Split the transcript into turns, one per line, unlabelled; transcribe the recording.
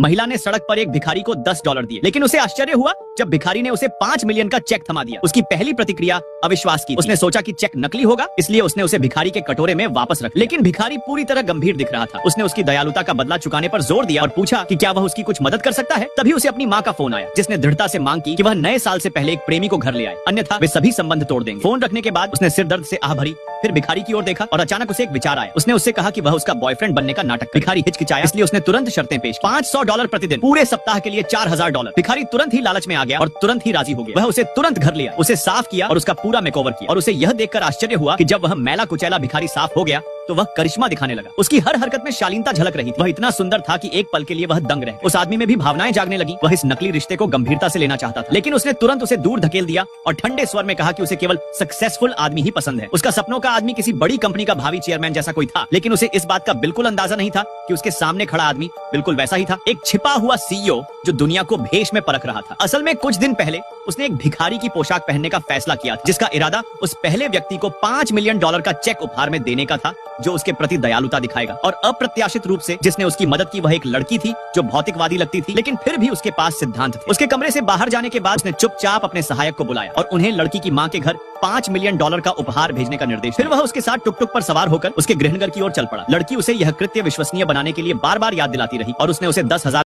महिला ने सड़क पर एक भिखारी को $10 दिए, लेकिन उसे आश्चर्य हुआ जब भिखारी ने उसे 5 मिलियन का चेक थमा दिया। उसकी पहली प्रतिक्रिया अविश्वास की। उसने सोचा कि चेक नकली होगा, इसलिए उसने उसे भिखारी के कटोरे में वापस रख। लेकिन भिखारी पूरी तरह गंभीर दिख रहा था। उसने उसकी दयालुता का बदला चुकाने पर जोर दिया और पूछा कि क्या वह उसकी कुछ मदद कर सकता है। तभी उसे अपनी माँ का फोन आया, जिसने दृढ़ता से मांग की कि वह नए साल से पहले एक प्रेमी को घर ले आए, अन्यथा वे सभी संबंध तोड़ देंगे। फोन रखने के बाद उसने सिर दर्द से आह भरी, फिर भिखारी की ओर देखा और अचानक उसे एक विचार आया। उसने उससे कहा कि वह उसका बॉयफ्रेंड बनने का नाटक। भिखारी हिचकिचाया, इसलिए उसने तुरंत शर्तें पेश की। $500 प्रतिदिन, पूरे सप्ताह के लिए $4000। भिखारी तुरंत ही लालच में आ गया और तुरंत ही राजी हो गया। वह उसे तुरंत घर लिया, उसे साफ किया और उसका पूरा मेकओवर किया। और उसे यह देखकर आश्चर्य हुआ कि जब वह मैला कुचैला भिखारी साफ हो गया तो वह करिश्मा दिखाने लगा। उसकी हर हरकत में शालीनता झलक रही थी। वह इतना सुंदर था कि एक पल के लिए वह दंग रह। उस आदमी में भी भावनाएं जागने लगी। वह इस नकली रिश्ते को गंभीरता से लेना चाहता था, लेकिन उसने तुरंत उसे दूर धकेल दिया और ठंडे स्वर में कहा कि उसे केवल सक्सेसफुल आदमी ही पसंद है। उसका सपनों का आदमी किसी बड़ी कंपनी का भावी चेयरमैन जैसा कोई था, लेकिन उसे इस बात का बिल्कुल अंदाजा नहीं था कि उसके सामने खड़ा आदमी बिल्कुल वैसा ही था, एक छिपा हुआ सीईओ जो दुनिया को भेष में परख रहा था। असल में कुछ दिन पहले उसने एक भिखारी की पोशाक पहनने का फैसला किया, जिसका इरादा उस पहले व्यक्ति को $5 मिलियन का चेक उपहार में देने का था, जो उसके प्रति दयालुता दिखाएगा। और अप्रत्याशित रूप से जिसने उसकी मदद की वह एक लड़की थी जो भौतिकवादी लगती थी, लेकिन फिर भी उसके पास सिद्धांत थे। उसके कमरे से बाहर जाने के बाद उसने चुपचाप अपने सहायक को बुलाया और उन्हें लड़की की माँ के घर $5 मिलियन का उपहार भेजने का निर्देश। फिर वह उसके साथ टुक-टुक पर सवार होकर उसके गृहनगर की ओर चल पड़ा। लड़की उसे यह कृत्य विश्वसनीय बनाने के लिए बार बार याद दिलाती रही और उसने उसे $10,000